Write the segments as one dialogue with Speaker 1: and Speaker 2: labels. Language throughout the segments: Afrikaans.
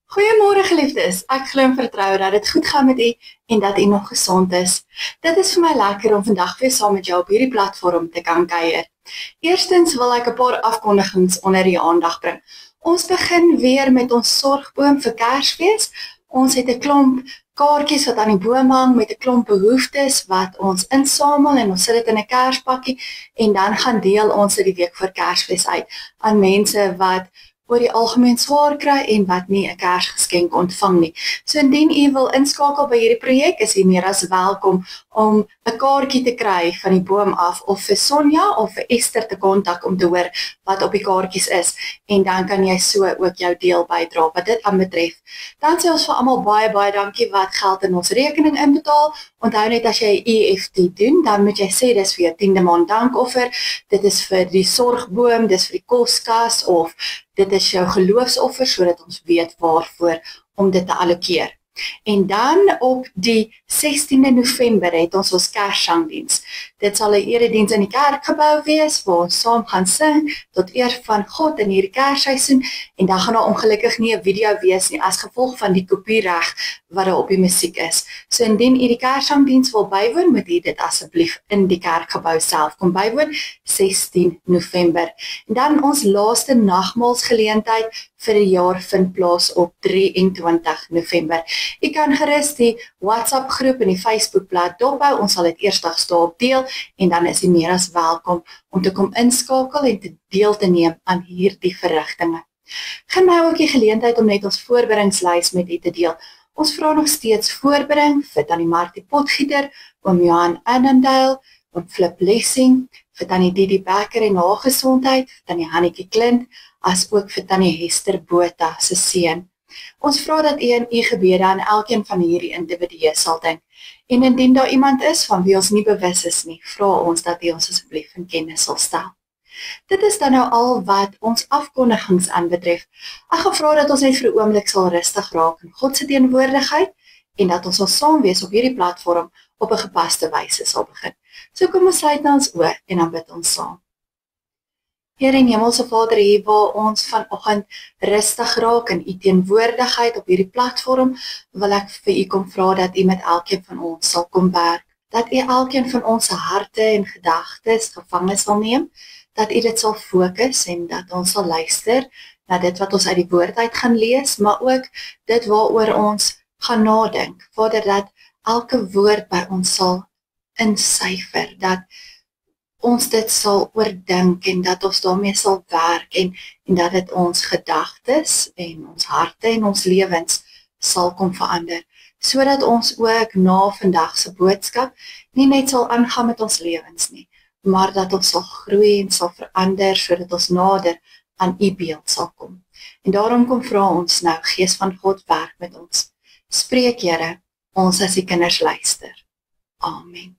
Speaker 1: Goeiemôre geliefdes, ek glo en vertrou dat dit goed gaan met u en dat u nog gesond is. Dit is vir my lekker om vandag weer saam met jou op hierdie platform te kan kuier. Eerstens wil ek 'n paar afkondigings onder die aandag bring. Ons begin weer met ons sorgboom vir Kersfees. Ons het 'n klomp kaartjies wat aan die boom hang met 'n klomp behoeftes wat ons insamel en ons sit dit in 'n kerspakkie en dan gaan deel ons dit die week voor Kersfees uit aan mense wat oor die algemeen swaar kry en wat nie 'n Kersgeskenk ontvang nie. So indien u wil inskakel by hierdie projek, is u meer as welkom om 'n kaartjie te kry van die boom af of vir Sonja of vir Esther te kontak om te hoor wat op die kaartjies is en dan kan jy so ook jou deel bydra wat dit aanbetref. Dan sê ons vir almal baie dankie wat geld in ons rekening inbetaal. Onthou net as jy EFT doen, dan moet jy sê dis vir jou 10de maand dankoffer, dit is vir die sorgboom, dis vir die koskas of dit is jou geloofsoffer sodat ons weet waarvoor om dit te allokeer. En dan op die 16de November het ons Kerssangdiens. Dit sal 'n erediens in die kerkgebou wees waar ons saam gaan sing tot eer van God in hierdie Kersseisoen en dan gaan daar ongelukkig nie 'n video wees nie as gevolg van die kopiereg wat daar op die musiek is. So indien u die Kerssangdiens wil bywoon, moet u dit asseblief in die kerkgebou self kom bywoon 16 November. En dan ons laaste nagmaalsgeleentheid vir die jaar vind plaas op 23 November. U kan gerus die WhatsApp groep en die Facebookblad dophou, ons sal dit eersdags daarop deel en dan is u meer as welkom om te kom inskakel en deel te neem aan hierdie verrigtinge. Gaan my ook die geleentheid om net ons voorbereidingslys met u te deel. Ons vra nog steeds voorbereiding vir Tannie Martie Potgieter, oom Johan Annandale, oom Flip Blessing, vir Tannie Didi Becker en haar gesondheid, vir Tannie Hannetjie Klint, as ook vir Tannie Hester Botha se seun. Ons vra dat u in u gebede aan elkeen van hierdie individue sal dink. En indien daar iemand is van wie ons nie bewus is nie, vra ons dat u ons asseblief in kennis sal stel. Dit is dan nou al wat ons afkondigings aanbetref. Ek gaan vra dat ons net vir 'n oomblik sal rustig raak in God se teenwoordigheid en dat ons sal saam wees op hierdie platform op 'n gepaste wyse sal begin. So kom ons sluit nou ons oë en dan bid ons saam. Here en Hemelse Vader, hier waar ons vanoggend rustig raak in u teenwoordigheid op hierdie platform, wil ek vir u kom vra dat u met elkeen van ons sal kom werk. Dat u elkeen van ons se harte en gedagtes gevange sal neem, dat u dit sal fokus en dat ons sal luister na dit wat ons uit die woord uit gaan lees, maar ook dit waaroor ons gaan nadink. Vader, dat elke woord by ons sal insyfer, dat ons dit sal oordink en dat ons daarmee sal werk en dat dit ons gedagtes en ons harte en ons lewens sal kom verander, sodat ons ook na vandag se boodskap nie net sal aangaan met ons lewens nie, maar dat ons sal groei en sal verander sodat ons nader aan u beeld sal kom. En daarom kom vra ons nou, Gees van God, werk met ons. Spreek, Here, ons as die kinders luister. Amen.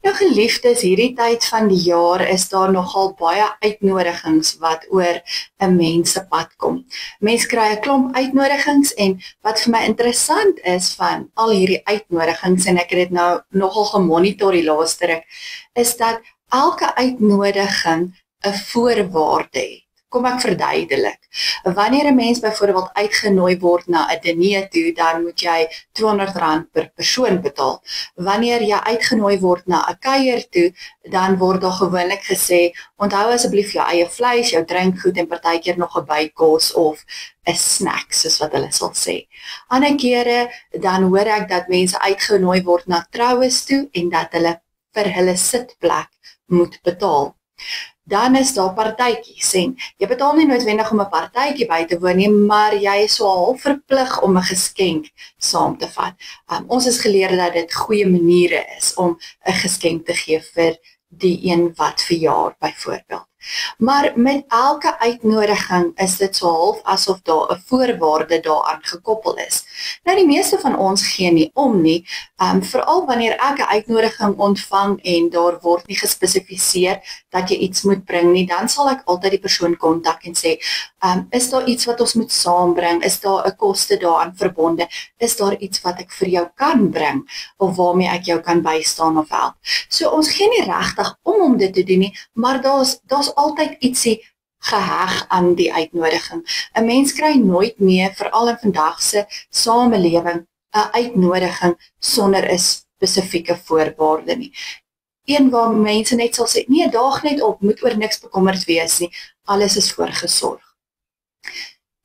Speaker 1: Nou geliefdes, hierdie tyd van die jaar is daar nogal baie uitnodigings wat oor 'n mens se pad kom. Mense kry 'n klomp uitnodigings en wat vir my interessant is van al hierdie uitnodigings, en ek het dit nou nogal gemonitor die laaste ruk, is dat elke uitnodiging 'n voorwaarde het. Kom ek verduidelik. Wanneer 'n mens byvoorbeeld uitgenooi word na 'n diner toe, dan moet jy R200 per persoon betaal. Wanneer jy uitgenooi word na 'n kuier toe, dan word daar gewoonlik gesê, onthou asseblief jou eie vleis, jou drinkgoed en partykeer nog 'n bykos of 'n snack, soos wat hulle sal sê. Ander kere dan hoor ek dat mense uitgenooi word na troues toe en dat hulle vir hulle sitplek moet betaal. Dan is daar partytjies en jy betaal nie noodwendig om 'n partytjie by te woon nie, maar jy is so half verplig om 'n geskenk saam te vat. Ons is geleer dat dit goeie maniere is om 'n geskenk te gee vir die een wat verjaar byvoorbeeld. Maar met elke uitnodiging is dit so half asof daar 'n voorwaarde daaraan gekoppel is. Nou die meeste van ons gee nie om nie, veral wanneer ek 'n uitnodiging ontvang en daar word nie gespesifiseer dat jy iets moet bring nie, dan sal ek altyd die persoon kontak en sê, is daar iets wat ons moet saambring, is daar 'n koste daaraan verbonde, is daar iets wat ek vir jou kan bring, of waarmee ek jou kan bystaan of help. So ons gee nie regtig om dit te doen nie, maar daar's altyd ietsie geheg aan die uitnodiging. 'n Mens kry nooit meer, veral in vandag se samelewing, 'n uitnodiging sonder 'n spesifieke voorwaarde nie. Een waar mense net sal sê, nee, daag net op, moet oor niks bekommerd wees nie, alles is voorgesorg.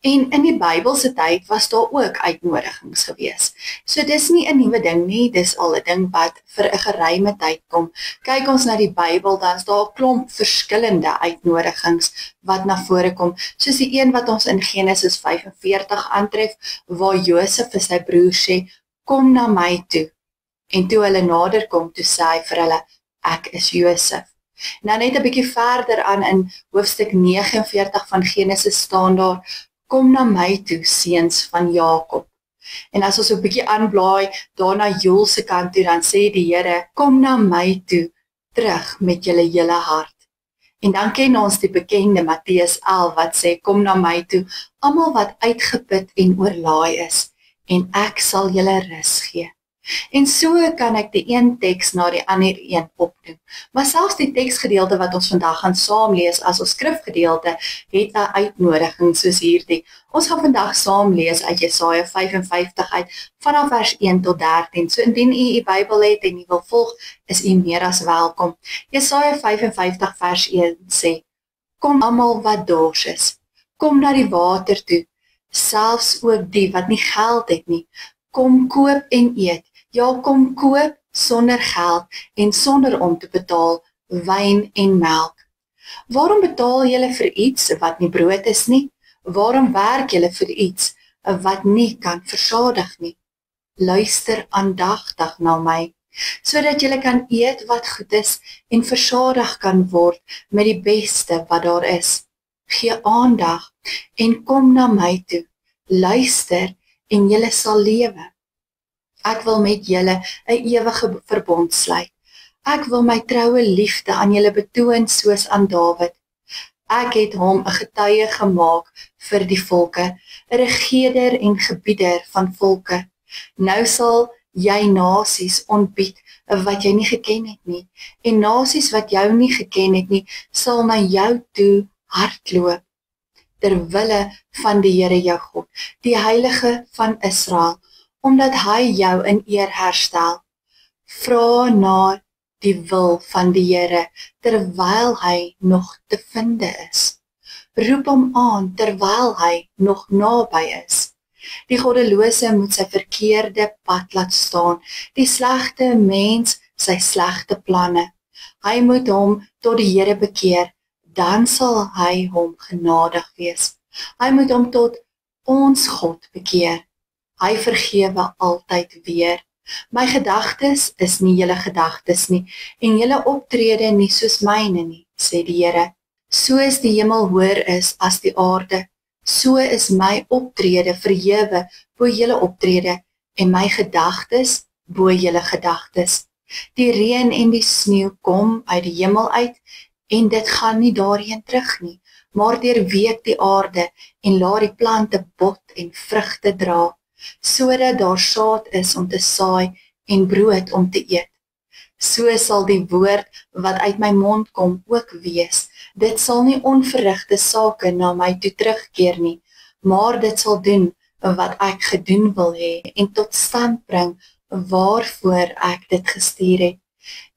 Speaker 1: En in die Bybelse tyd was daar ook uitnodigings gewees. So dis nie 'n nuwe ding nie, dis al 'n ding wat vir 'n geruime tyd kom. Kyk ons na die Bybel, dan is daar 'n klomp verskillende uitnodigings wat na vore kom, soos die een wat ons in Genesis 45 aantref, waar Josef vir sy broer sê, kom na my toe. En toe hulle nader kom, toe sê hy vir hulle, ek is Josef. Nou net 'n bietjie verder aan in hoofstuk 49 van Genesis staan daar, kom na my toe, seuns van Jakob. En as ons 'n bietjie aanblaai, daar na Joel se kant toe, dan sê die Here, kom na my toe, terug met julle hele hart. En dan ken ons die bekende Matteus 11, wat sê, kom na my toe, almal wat uitgeput en oorlaai is, en ek sal julle rus gee. En so kan ek die een teks na die ander een opdoen. Maar selfs die teksgedeelte wat ons vandag gaan saam lees as ons skrifgedeelte, het 'n uitnodiging soos hierdie. Ons gaan vandag saam lees uit Jesaja 55 uit, vanaf vers 1 tot 13. So indien u Bybel het en u wil volg, is u meer as welkom. Jesaja 55 vers 1 sê, kom almal wat dors is, kom na die water toe, selfs ook die wat nie geld het nie, kom koop en eet. Ja, kom koop sonder geld en sonder om te betaal wyn en melk. Waarom betaal julle vir iets wat nie brood is nie? Waarom werk julle vir iets wat nie kan versadig nie? Luister aandagtig na my, sodat julle kan eet wat goed is en versadig kan word met die beste wat daar is. Gee aandag en kom na my toe. Luister en julle sal lewe. Ek wil met julle 'n ewige verbond sluit. Ek wil my troue liefde aan julle betoon soos aan Dawid. Ek het hom 'n getuie gemaak vir die volke, 'n regerder en gebieder van volke. Nou sal jy nasies ontbied wat jy nie geken het nie, en nasies wat jou nie geken het nie, sal na jou toe hardloop. Ter wille van die Here jou God, die Heilige van Israel, omdat hy jou in eer herstel. Vra na die wil van die Here, terwyl hy nog te vinde is. Roep hom aan, terwyl hy nog naby is. Die goddelose moet sy verkeerde pad laat staan, die slegte mens sy slegte planne. Hy moet hom tot die Here bekeer, dan sal hy hom genadig wees. Hy moet hom tot ons God bekeer. Hy vergewe altyd weer. My gedagtes is nie julle gedagtes nie, en julle optrede nie soos myne nie, sê die Here. Soos die hemel hoër is as die aarde, so is my optrede verhewe bo julle optrede, en my gedagtes bo julle gedagtes. Die reën en die sneeu kom uit die hemel uit, en dit gaan nie daarheen terug nie, maar deurweek die aarde, en laat die plante bot en vrugte dra, sodat daar saad is om te saai en brood om te eet. So sal die woord wat uit my mond kom ook wees. Dit sal nie onverrigte sake na my toe terugkeer nie, maar dit sal doen wat ek gedoen wil hê en tot stand bring waarvoor ek dit gestuur het.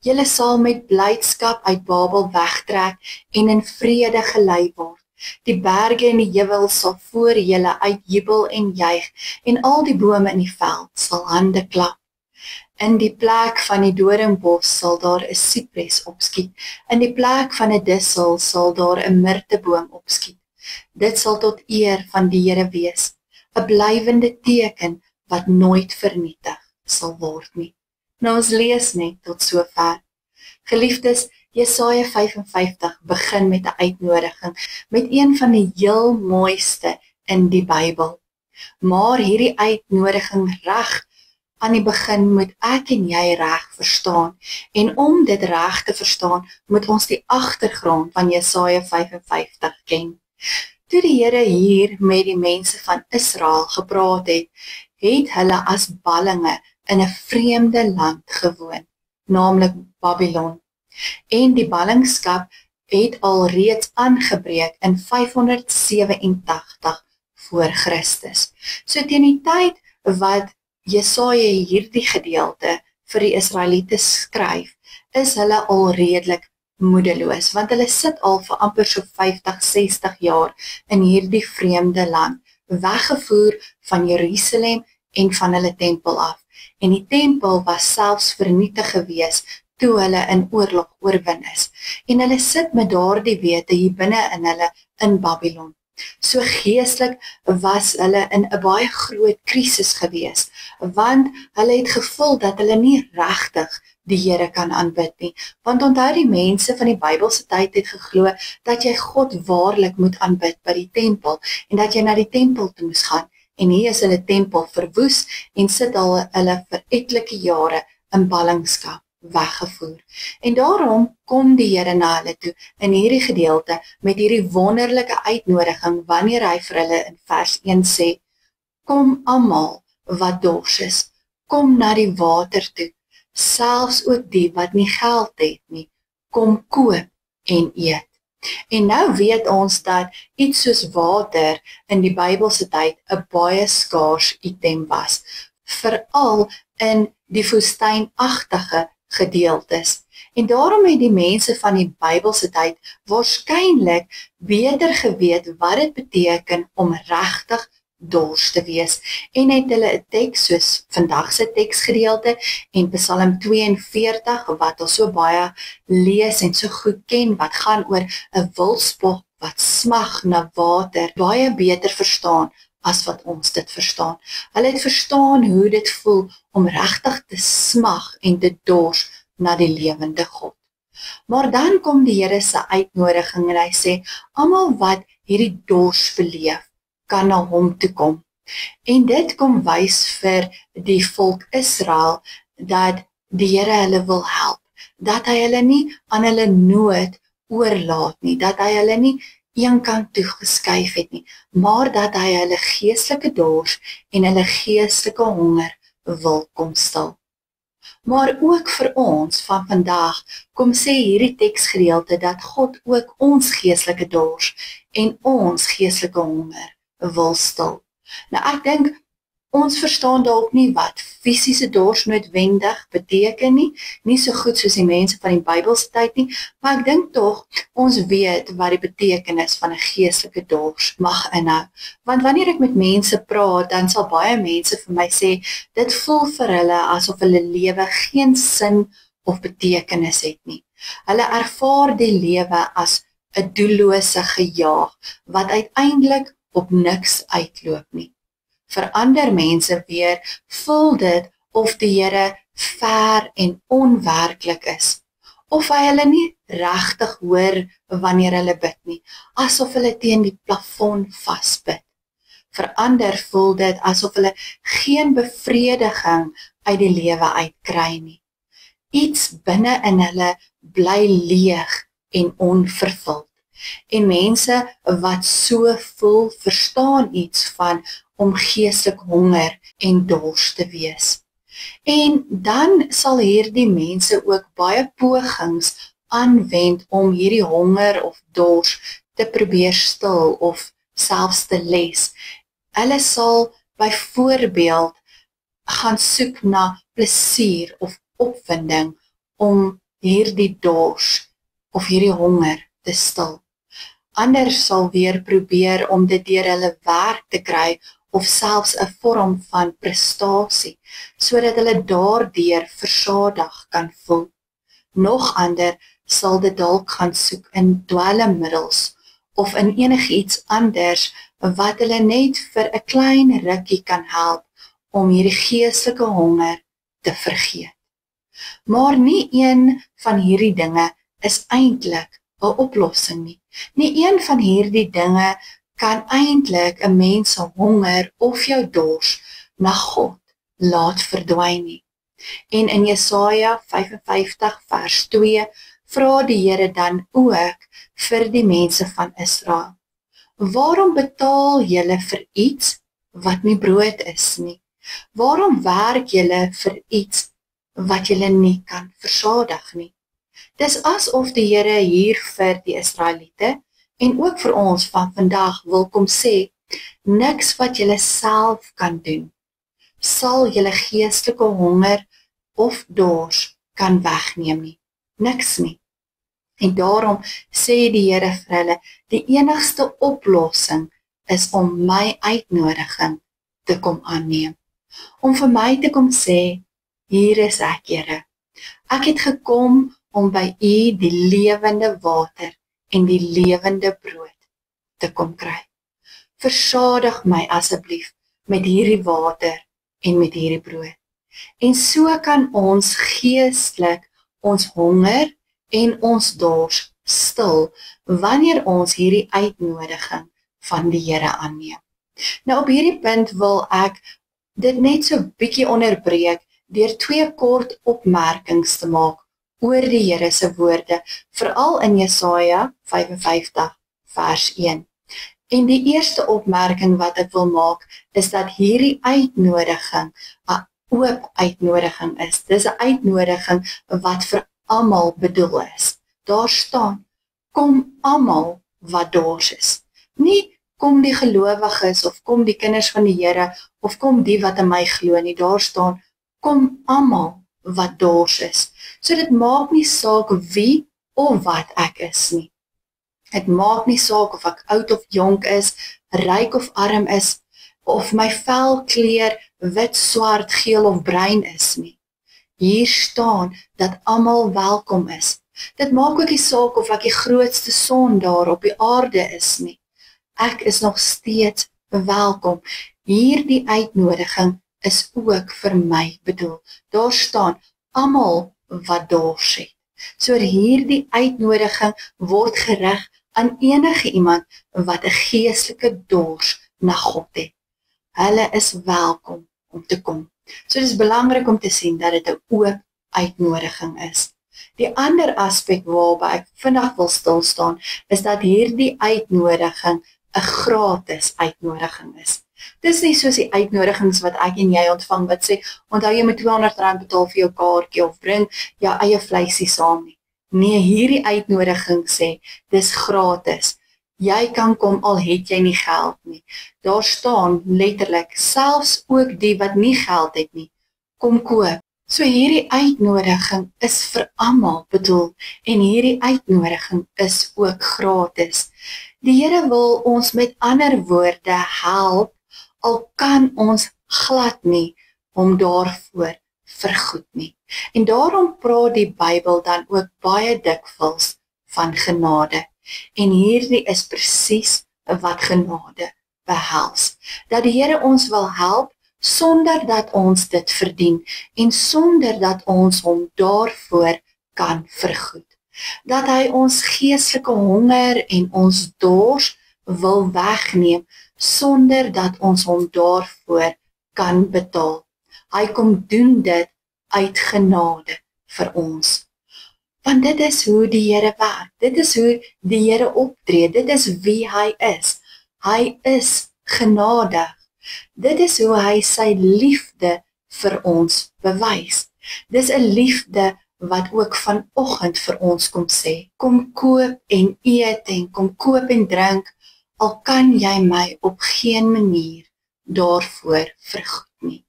Speaker 1: Julle sal met blydskap uit Babel wegtrek en in vrede gelei word. Die berge en die heuwel sal voor julle uitjubel en juig, en al die bome in die veld sal hande klap. In die plek van die doringbos sal daar 'n sipres opskiet, in die plek van 'n dissel sal daar 'n mirteboom opskiet. Dit sal tot eer van die Here wees, 'n blywende teken wat nooit vernietig sal word nie. Nou ons lees net tot sover. Geliefdes, Jesaja 55 begin met 'n uitnodiging, met een van die heel mooiste in die Bybel. Maar hierdie uitnodiging reg aan die begin moet ek en jy reg verstaan, en om dit reg te verstaan, moet ons die agtergrond van Jesaja 55 ken. Toe die Here hier met die mense van Israel gepraat het, het hulle as ballinge in 'n vreemde land gewoon, naamlik Babylon. En die ballingskap het al reeds aangebreek in 587 voor Christus. So teen die tyd wat Jesaja hierdie gedeelte vir die Israeliete skryf, is hulle al redelik moedeloos, want hulle sit al vir amper so 50, 60 jaar in hierdie vreemde land, weggevoer van Jerusalem en van hulle tempel af. En die tempel was selfs vernietig gewees toe hulle in oorlog oorwin is. En hulle sit met daardie wete hier binne in hulle in Babylon. So geestelik was hulle in 'n baie groot krisis gewees, want hulle het gevoel dat hulle nie regtig die Here kan aanbid nie. Want onthou die mense van die Bybelse tyd het geglo dat jy God waarlik moet aanbid by die tempel en dat jy na die tempel toe moes gaan. En hier is hulle tempel verwoes en sit al hulle vir etlike jare in ballingskap weggevoer. En daarom kom die Here na hulle toe in hierdie gedeelte met hierdie wonderlike uitnodiging wanneer hy vir hulle in vers 1 sê, kom almal wat dors is, kom na die water toe, selfs ook die wat nie geld het nie, kom koop en eet. En nou weet ons dat iets soos water in die Bybelse tyd 'n baie skaars item was, veral in die woestynagtige gedeeltes. En daarom het die mense van die Bybelse tyd waarskynlik beter geweet wat dit beteken om regtig dors te wees. En het hulle 'n teks soos vandag se teksgedeelte en Psalm 42 wat ons so baie lees en so goed ken, wat gaan oor 'n wildsbok wat smag na water, baie beter verstaan as wat ons dit verstaan. Hulle het verstaan hoe dit voel om regtig te smag en te dors na die lewende God. Maar dan kom die Here se uitnodiging en hy sê, almal wat hierdie dors beleef, kan na hom toe kom. En dit kom wys vir die volk Israel dat die Here hulle wil help, dat hy hulle nie aan hulle nood oorlaat nie, dat hy hulle nie een kant toe geskuif het nie, maar dat hy hulle geestelike dors en hulle geestelike honger wil kom stil. Maar ook vir ons van vandag kom sê hierdie teksgedeelte dat God ook ons geestelike dors en ons geestelike honger wil stil. Nou ek dink ons verstaan dalk nie wat fisiese dors noodwendig beteken nie so goed soos die mense van die Bybelse tyd nie, maar ek dink tog ons weet wat die betekenis van 'n geestelike dors mag inhou. Want wanneer ek met mense praat, dan sal baie mense vir my sê, dit voel vir hulle asof hulle lewe geen sin of betekenis het nie. Hulle ervaar die lewe as 'n doellose gejaag, wat uiteindelik op niks uitloop nie. Vir ander mense weer voel dit of die Here ver en onwerklik is, of hy hulle nie regtig hoor wanneer hulle bid nie, asof hulle teen die plafon vasbid. Vir ander voel dit asof hulle geen bevrediging uit die lewe uitkry nie. Iets binne in hulle bly leeg en onvervuld. En mense wat so voel, verstaan iets van om geestelik honger en dors te wees. En dan sal hierdie mense ook baie pogings aanwend om hierdie honger of dors te probeer stil of selfs te les. Hulle sal byvoorbeeld gaan soek na plesier of opwinding om hierdie dors of hierdie honger te stil. Ander sal weer probeer om dit deur hulle werk te kry of selfs 'n vorm van prestasie, sodat hulle daardeur versadig kan voel. Nog ander sal dit dalk gaan soek in dwelmmiddels of in enigiets anders wat hulle net vir 'n klein rukkie kan help om hierdie geestelike honger te vergeet. Maar nie een van hierdie dinge is eintlik 'n oplossing nie. Nie een van hierdie dinge kan eintlik 'n mens se honger of jou dors na God laat verdwyn nie. En in Jesaja 55 vers 2 vra die Here dan ook vir die mense van Israel: waarom betaal julle vir iets wat nie brood is nie? Waarom werk julle vir iets wat julle nie kan versadig nie? Dis asof die Here hier vir die Israeliete en ook vir ons van vandag wil kom sê, niks wat julle self kan doen, sal julle geestelike honger of dors kan wegneem nie. Niks nie. En daarom sê die Here vir hulle, die enigste oplossing is om my uitnodiging te kom aanneem. Om vir my te kom sê, hier is ek, Here. Ek het gekom om by U die lewende water en die lewende brood te kom kry. Versadig my asseblief met hierdie water en met hierdie brood. En so kan ons geestelik ons honger en ons dors stil wanneer ons hierdie uitnodiging van die Here aanneem. Nou op hierdie punt wil ek dit net so bietjie onderbreek deur 2 kort opmerkings te maak oor die Here se woorde, veral in Jesaja 55 vers 1. En die eerste opmerking wat ek wil maak, is dat hierdie uitnodiging 'n oop uitnodiging is. Dis 'n uitnodiging wat vir almal bedoel is. Daar staan, kom almal wat dors is. Nie kom die gelowiges of kom die kinders van die Here of kom die wat in my glo nie. Daar staan, kom almal wat dors is. So dit maak nie saak wie of wat ek is nie. Dit maak nie saak of ek oud of jonk is, ryk of arm is, of my velkleur wit, swart, geel of bruin is nie. Hier staan dat almal welkom is. Dit maak ook nie saak of ek die grootste sondaar op die aarde is nie. Ek is nog steeds welkom. Hierdie uitnodiging is ook vir my bedoel. Daar staan, almal wat dors het. So hierdie uitnodiging word gerig aan enige iemand wat 'n geestelike dors na God het. Hulle is welkom om te kom. So dis belangrik om te sien dat dit 'n oop uitnodiging is. Die ander aspek waarby ek vandag wil stil staan, is dat hierdie uitnodiging 'n gratis uitnodiging is. Dis nie soos die uitnodigings wat ek en jy ontvang wat sê, onthou jy moet R200 betaal vir jou kaartjie of bring jou eie vleisie saam nie. Nee, hierdie uitnodiging sê, dis gratis. Jy kan kom al het jy nie geld nie. Daar staan letterlik, selfs ook die wat nie geld het nie, kom koop. So hierdie uitnodiging is vir almal bedoel en hierdie uitnodiging is ook gratis. Die Here wil ons met ander woorde help, al kan ons glad nie om daarvoor vergoed nie. En daarom praat die Bybel dan ook baie dikwels van genade. En hierdie is presies wat genade behels. Dat die Here ons wil help sonder dat ons dit verdien en sonder dat ons hom daarvoor kan vergoed. Dat hy ons geestelike honger en ons dors wil wegneem sonder dat ons hom daarvoor kan betaal. Hy kom doen dit uit genade vir ons. Want dit is hoe die Here werk. Dit is hoe die Here optree. Dit is wie hy is. Hy is genadig. Dit is hoe hy sy liefde vir ons bewys. Dis 'n liefde wat ook vanoggend vir ons kom sê, kom koop en eet en kom koop en drink, al kan jy my op geen manier daarvoor vergoed nie.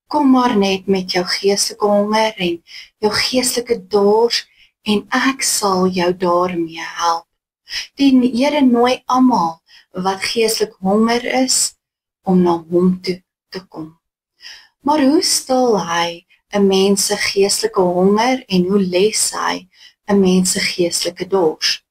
Speaker 1: Kom maar net met jou geestelike honger en jou geestelike dors en ek sal jou daarmee help. Die Here nooi almal wat geestelik honger is om na hom toe te kom. Maar hoe stil hy 'n mens se geestelike honger en hoe les hy 'n mens se geestelike dors?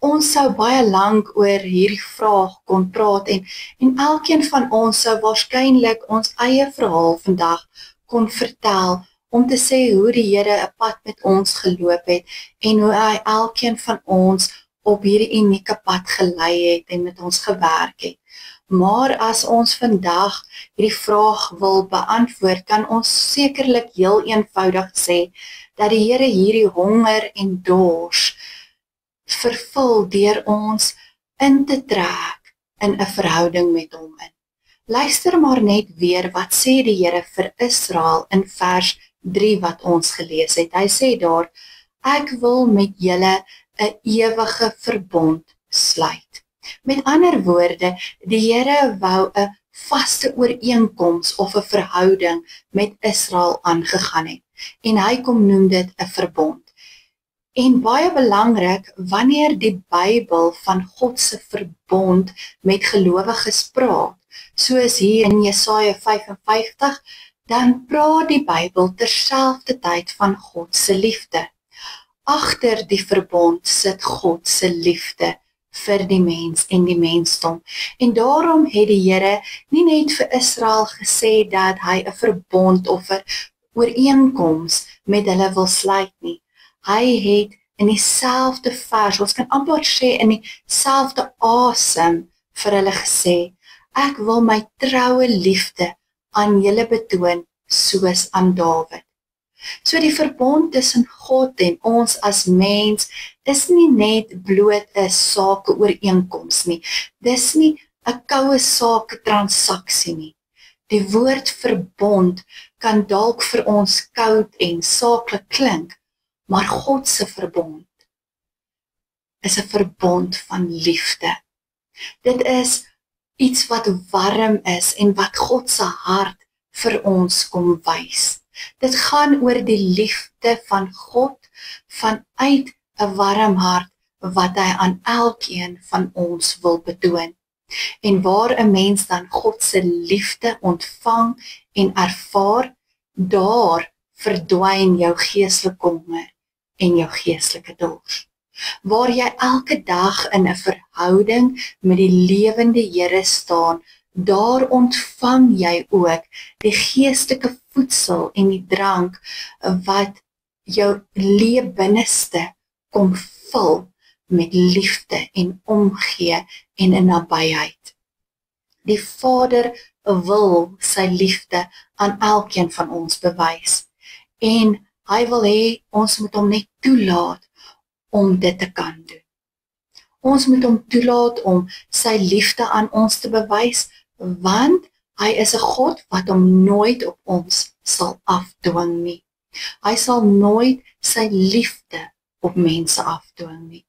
Speaker 1: Ons sou baie lank oor hierdie vraag kon praat en elkeen van ons sou waarskynlik ons eie verhaal vandag kon vertel om te sê hoe die Here 'n pad met ons geloop het en hoe hy elkeen van ons op hierdie unieke pad gelei het en met ons gewerk het. Maar as ons vandag hierdie vraag wil beantwoord, kan ons sekerlik heel eenvoudig sê dat die Here hierdie honger en dors vervul deur ons in te trek in 'n verhouding met hom in. Luister maar net weer wat sê die Here vir Israel in vers 3 wat ons gelees het. Hy sê daar, ek wil met julle 'n ewige verbond sluit. Met ander woorde, die Here wou 'n vaste ooreenkoms of 'n verhouding met Israel aangegaan het. En hy kom noem dit 'n verbond. En baie belangrik, wanneer die Bybel van God se verbond met gelowiges praat, soos hier in Jesaja 55, dan praat die Bybel terselfdertyd van God se liefde. Agter die verbond sit God se liefde vir die mens en die mensdom. En daarom het die Here nie net vir Israel gesê dat hy 'n verbond of 'n ooreenkoms met hulle wil sluit nie. Hy het in dieselfde vers, ons kan amper sê in dieselfde asem vir hulle gesê, ek wil my troue liefde aan julle betoon soos aan Dawid. So die verbond tussen God en ons as mens is nie net bloot 'n sake ooreenkoms nie. Dis nie 'n koue sake transaksie nie. Die woord verbond kan dalk vir ons koud en saaklik klink, maar God se verbond is 'n verbond van liefde. Dit is iets wat warm is en wat God se hart vir ons kom wys. Dit gaan oor die liefde van God vanuit 'n warm hart wat hy aan elkeen van ons wil betoon. En waar 'n mens dan God se liefde ontvang en ervaar, daar verdwyn jou geestelike honger en jou geestelike dors. Waar jy elke dag in 'n verhouding met die lewende Here staan, daar ontvang jy ook die geestelike voedsel en die drank wat jou binneste kom vul met liefde en omgee en 'n nabyheid. Die Vader wil sy liefde aan elkeen van ons bewys en hy wil hê ons moet hom net toelaat om dit te kan doen. Ons moet hom toelaat om sy liefde aan ons te bewys, want hy is 'n God wat hom nooit op ons sal afdwing nie. Hy sal nooit sy liefde op mense afdwing nie.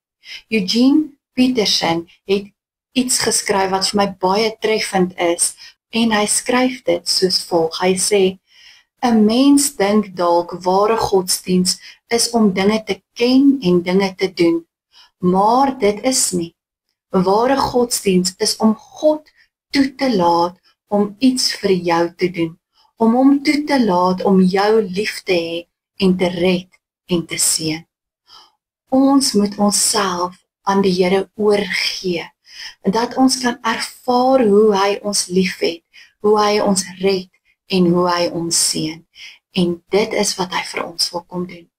Speaker 1: Eugene Peterson het iets geskryf wat vir my baie treffend is, en hy skryf dit soos volg. Hy sê, 'n mens dink dalk ware godsdiens is om dinge te ken en dinge te doen, maar dit is nie. Ware godsdiens is om God toe te laat om iets vir jou te doen, om hom toe te laat om jou lief te hê en te red en te seën. Ons moet onsself aan die Here oorgee, en dat ons kan ervaar hoe hy ons liefhet, hoe hy ons red en hoe hy ons seën. En dit is wat hy vir ons wil kom doen.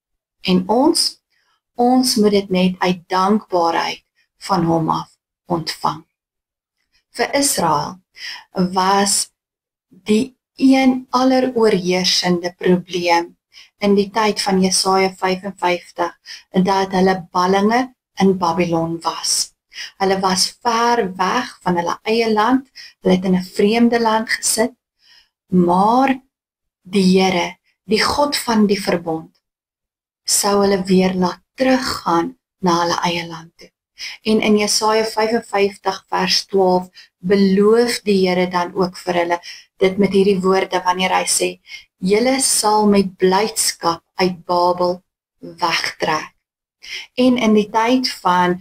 Speaker 1: En ons moet dit net uit dankbaarheid van hom af ontvang. Vir Israel was die een alleroorheersende probleem in die tyd van Jesaja 55, dat hulle ballinge in Babylon was. Hulle was ver weg van hulle eie land, hulle het in 'n vreemde land gesit, maar die Here, die God van die verbond, sou hulle weer laat teruggaan na hulle eie land toe. En in Jesaja 55 vers 12 beloof die Here dan ook vir hulle dit met hierdie woorde wanneer hy sê, julle sal met blydskap uit Babel wegtrek. En in die tyd van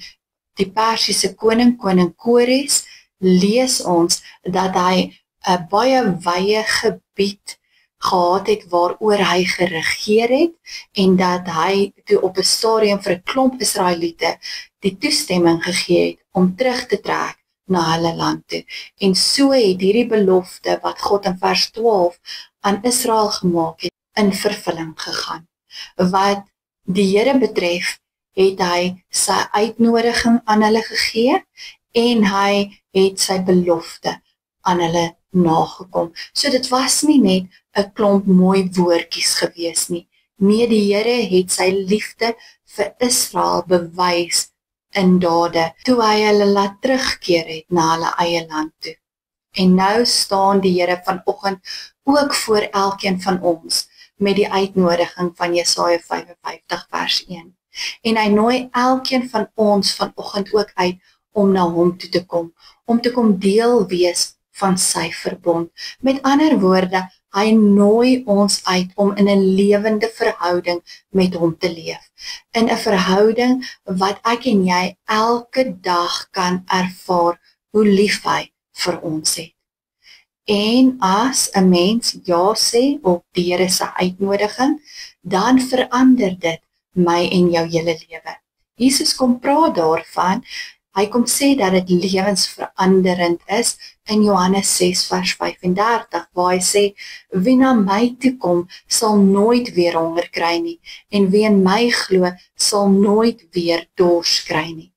Speaker 1: die Persiese koning Kores, lees ons dat hy 'n baie wye gebied gehad het waaroor hy geregeer het en dat hy toe op 'n stadium vir 'n klomp Israeliete die toestemming gegee het om terug te trek na hulle land toe. En so het hierdie belofte wat God in vers 12 aan Israel gemaak het, in vervulling gegaan. Wat die Here betref, het hy sy uitnodiging aan hulle gegee en hy het sy belofte aan hulle nagekom. So dit was nie net 'n klomp mooi woordjies gewees nie. Nee, die Here het sy liefde vir Israel bewys in dade, toe hy hulle laat terugkeer het na hulle eie land toe. En nou staan die Here vanoggend ook voor elkeen van ons met die uitnodiging van Jesaja 55 vers 1. En hy nooi elkeen van ons vanoggend ook uit om na hom toe te kom deel wees van sy verbond. Met ander woorde, hy nooi ons uit om in 'n lewende verhouding met hom te leef. In 'n verhouding wat ek en jy elke dag kan ervaar hoe lief hy vir ons het. En as 'n mens ja sê op die Here se uitnodiging, dan verander dit my en jou hele lewe. Jesus kom praat daarvan, hy kom sê dat dit lewensveranderend is in Johannes 6 vers 35, waar hy sê, wie na my toe kom, sal nooit weer honger kry nie, en wie in my glo, sal nooit weer dors kry nie.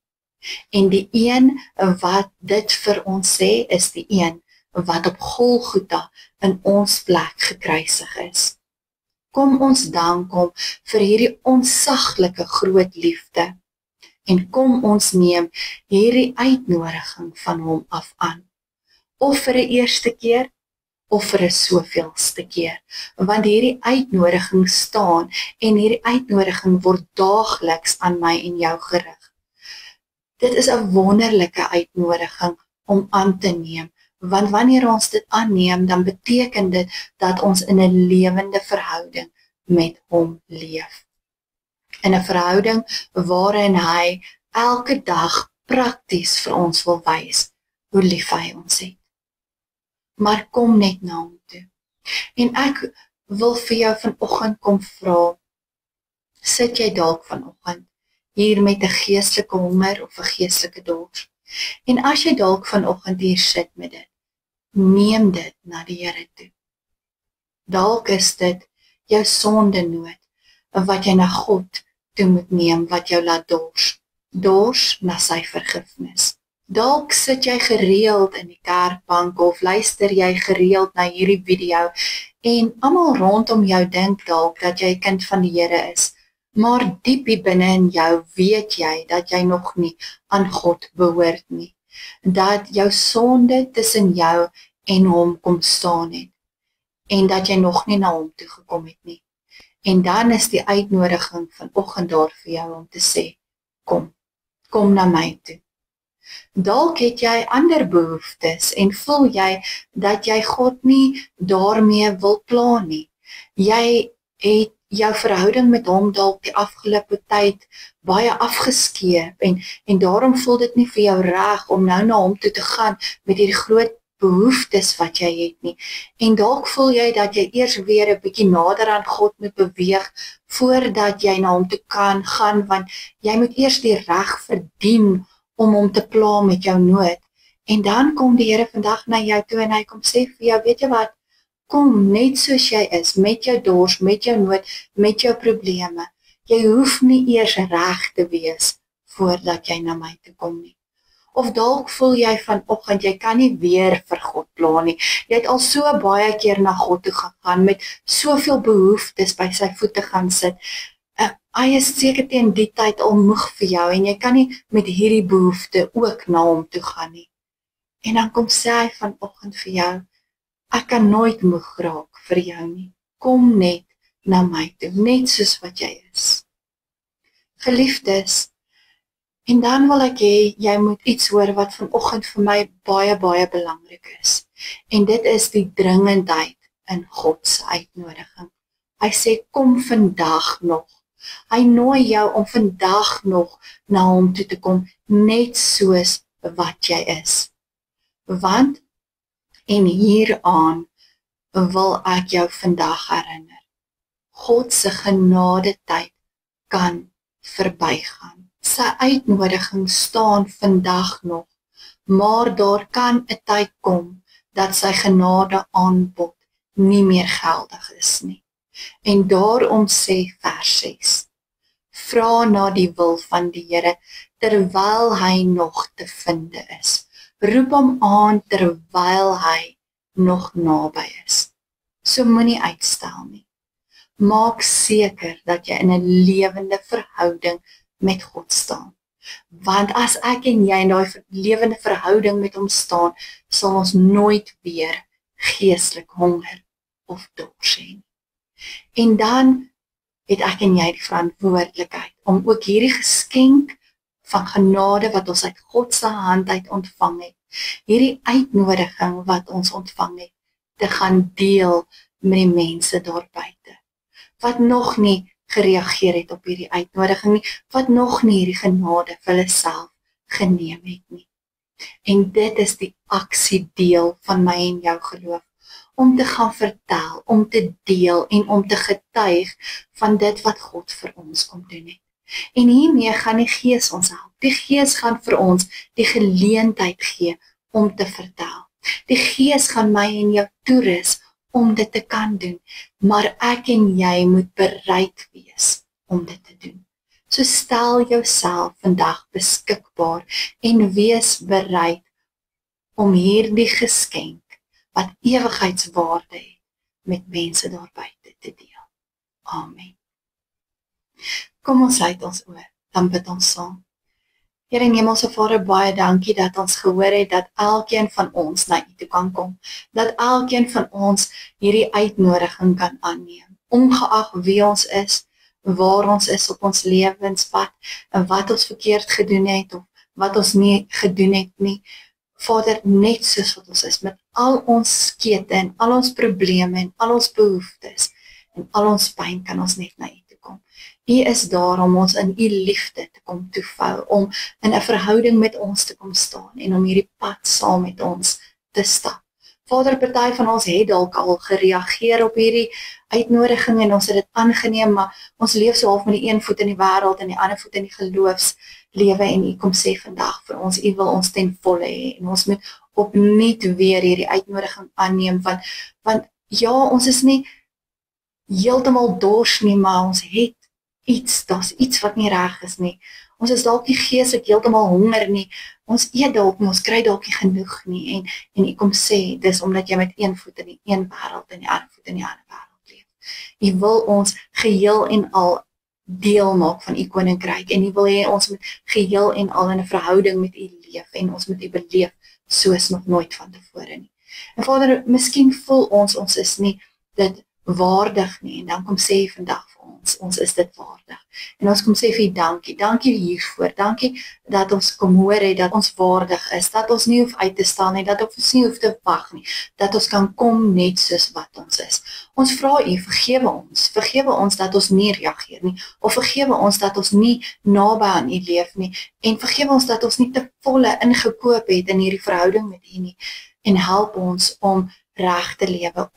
Speaker 1: En die een wat dit vir ons sê, is die een wat op Golgotha in ons plek gekruisig is. Kom ons dank hom vir hierdie onsaglike groot liefde, en kom ons neem hierdie uitnodiging van hom af aan. Of vir 'n eerste keer, of vir 'n soveelste keer. Want hierdie uitnodiging staan, en hierdie uitnodiging word daagliks aan my en jou gerig. Dit is 'n wonderlike uitnodiging om aan te neem, want wanneer ons dit aanneem, dan beteken dit dat ons in 'n lewende verhouding met hom leef. In 'n verhouding waarin hy elke dag prakties vir ons wil wys hoe lief hy ons het. Maar kom net na hom toe. En ek wil vir jou vanoggend kom vra, sit jy dalk vanoggend hier met 'n geestelike honger of 'n geestelike dors? En as jy dalk vanoggend hier sit met dit, neem dit na die Here toe. Dalk is dit jou sondenood wat jy na God toe moet neem, wat jou laat dors na sy vergifnis. Dalk sit jy gereeld in die kerkbank of luister jy gereeld na hierdie video en almal rondom jou dink dalk dat jy 'n kind van die Here is, maar diep hier binne in jou weet jy dat jy nog nie aan God behoort nie, dat jou sonde tussen jou en hom kom staan het, en dat jy nog nie na hom toe gekom het nie. En dan is die uitnodiging vanoggend daar vir jou om te sê, kom na my toe. Dalk het jy ander behoeftes en voel jy dat jy God nie daarmee wil pla nie. Jy het jou verhouding met hom dalk die afgelope tyd baie afgeskeep en daarom voel dit nie vir jou reg om nou na hom toe te gaan met hierdie groot behoeftes wat jy het nie. En dalk voel jy dat jy eers weer 'n bietjie nader aan God moet beweeg voordat jy na hom toe kan gaan, want jy moet eers die reg verdien om hom te pla met jou nood. En dan kom die Here vandag na jou toe en hy kom sê vir jou, weet jy wat, kom net soos jy is, met jou dors, met jou nood, met jou probleme. Jy hoef nie eers reg te wees voordat jy na my toe kom nie. Of dalk voel jy vanoggend, jy kan nie weer vir God pla nie. Jy het al so baie keer na God toe gegaan, met soveel behoeftes by sy voete gaan sit. Hy is seker teen die tyd al moeg vir jou, en jy kan nie met hierdie behoefte ook na hom toe gaan nie. En dan kom sê hy vanoggend vir jou, ek kan nooit moeg raak vir jou nie. Kom net na my toe, net soos wat jy is. Geliefdes, en dan wil ek hê, jy moet iets hoor wat vanoggend vir my baie, baie belangrik is. En dit is die dringendheid in God se uitnodiging. Hy sê, kom vandag nog. Hy nooi jou om vandag nog na hom toe te kom, net soos wat jy is. Want, en hieraan wil ek jou vandag herinner, God se genadetyd kan verbygaan. Sy uitnodiging staan vandag nog, maar daar kan 'n tyd kom dat sy genade aanbod nie meer geldig is nie. En daarom sê vers 6, vra na die wil van die Here terwyl hy nog te vinde is. Roep hom aan terwyl hy nog naby is. So moenie uitstel nie. Maak seker dat jy in 'n lewende verhouding met God staan. Want as ek en jy in daai lewende verhouding met hom staan, sal ons nooit weer geestelik honger of dors hê nie. En dan het ek en jy die verantwoordelikheid om ook hierdie geskenk van genade wat ons uit God se hand uit ontvang het, hierdie uitnodiging wat ons ontvang het, te gaan deel met die mense daar buite, wat nog nie gereageer het op hierdie uitnodiging nie, wat nog nie hierdie genade vir hulle self geneem het nie. En dit is die aksiedeel van my en jou geloof, om te gaan vertel, om te deel en om te getuig van dit wat God vir ons kom doen het. En hiermee gaan die Gees ons help. Die Gees gaan vir ons die geleentheid gee om te vertel. Die Gees gaan my en jou toerus om dit te kan doen, maar ek en jy moet bereid wees om dit te doen. So stel jouself vandag beskikbaar en wees bereid om hierdie geskenk wat ewigheidswaarde het met mense daar buite te deel. Amen. Kom ons sluit ons oor, dan bid ons saam. Here Hemelse Vader, baie dankie dat ons gehoor het dat elkeen van ons na U toe kan kom, dat elkeen van ons hierdie uitnodiging kan aanneem, ongeag wie ons is, waar ons is op ons lewenspad, en wat ons verkeerd gedoen het, of wat ons nie gedoen het nie. Vader, net soos wat ons is, met al ons skete en al ons probleme en al ons behoeftes en al ons pyn, kan ons net na U toe kom. U is daar om ons in U liefde te kom toevou, om in 'n verhouding met ons te kom staan en om hierdie pad saam met ons te stap. Vader, party van ons het dalk al gereageer op hierdie uitnodiging en ons het dit aangeneem, maar ons leef so half met die een voet in die wêreld en die ander voet in die geloofslewe, en U kom sê vandag vir ons, U wil ons ten volle hê en ons moet opnuut weer hierdie uitnodiging aanneem, want ja, ons is nie heeltemal dors nie, maar ons het iets, daar's iets wat nie reg is nie. Ons is dalk nie geestelik heeltemal honger nie. Ons eet dalk nie, ons kry dalk nie genoeg nie. En U kom sê, dis omdat jy met een voet in die een wêreld en die ander voet in die ander wêreld leef. U wil ons geheel en al deel maak van U koninkryk, en U wil hê ons moet geheel en al in 'n verhouding met U leef, en ons moet U beleef soos nog nooit van tevore nie. En Vader, miskien voel ons is nie dit waardig nie, en dan kom sê vandag vir ons is dit waardig. En ons kom sê vir U dankie hiervoor, dankie dat ons kom hoor het, dat ons waardig is, dat ons nie hoef uit te staan nie, dat ons nie hoef te wag nie, dat ons kan kom net soos wat ons is. Ons vra U, vergewe ons dat ons nie reageer nie, of vergewe ons dat ons nie naby aan U leef nie, en vergewe ons dat ons nie te volle ingekoop het in hierdie verhouding met U nie, en help ons om reg te lewe,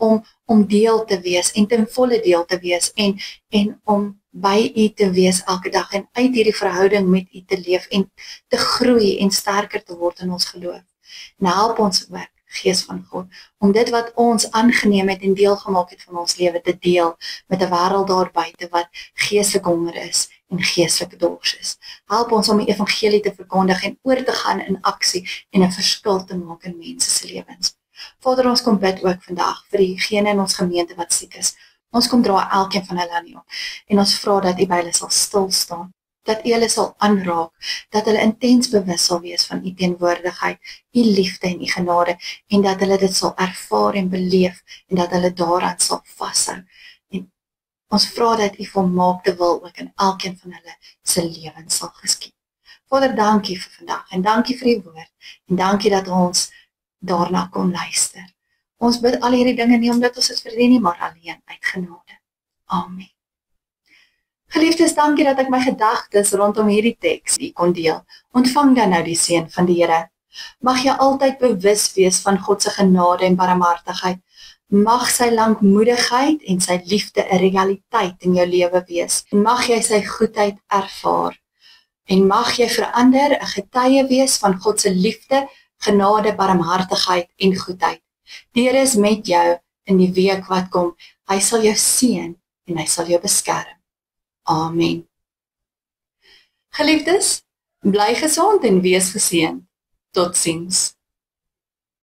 Speaker 1: om deel te wees en ten volle deel te wees en om by U te wees elke dag en uit hierdie verhouding met U te leef en te groei en sterker te word in ons geloof. En help ons ook, Gees van God, om dit wat ons aangeneem het en deel gemaak het van ons lewe te deel met 'n wêreld daar buite wat geestelike honger is en geestelike dors is. Help ons om die evangelie te verkondig en oor te gaan in aksie en 'n verskil te maak in mense se lewens. Vader, ons kom bid ook vandag vir diegene in ons gemeente wat siek is. Ons kom dra elkeen van hulle aan U op, en ons vra dat U by hulle sal stil staan, dat U hulle sal aanraak, dat hulle intens bewus sal wees van U teenwoordigheid, U liefde en U genade, en dat hulle dit sal ervaar en beleef, en dat hulle daaraan sal vashou. En ons vra dat U volmaakte wil ook in elkeen van hulle se lewens sal geskied. Vader, dankie vir vandag, en dankie vir U woord, en dankie dat ons daarna kon luister. Ons bid al hierdie dinge nie omdat ons dit verdien nie, maar alleen uit genade. Amen. Geliefdes, dankie dat ek my gedagtes rondom hierdie teks kon deel. Ontvang dan nou die seën van die Here. Mag jy altyd bewus wees van God se genade en barmhartigheid. Mag sy lankmoedigheid en sy liefde 'n realiteit in jou lewe wees. En mag jy sy goedheid ervaar. En mag jy verander 'n getuie wees van God se liefde, genade, barmhartigheid en goedheid. Die Here is met jou in die week wat kom. Hy sal jou seën en hy sal jou beskerm. Amen. Geliefdes, bly gesond en wees geseënd. Totsiens.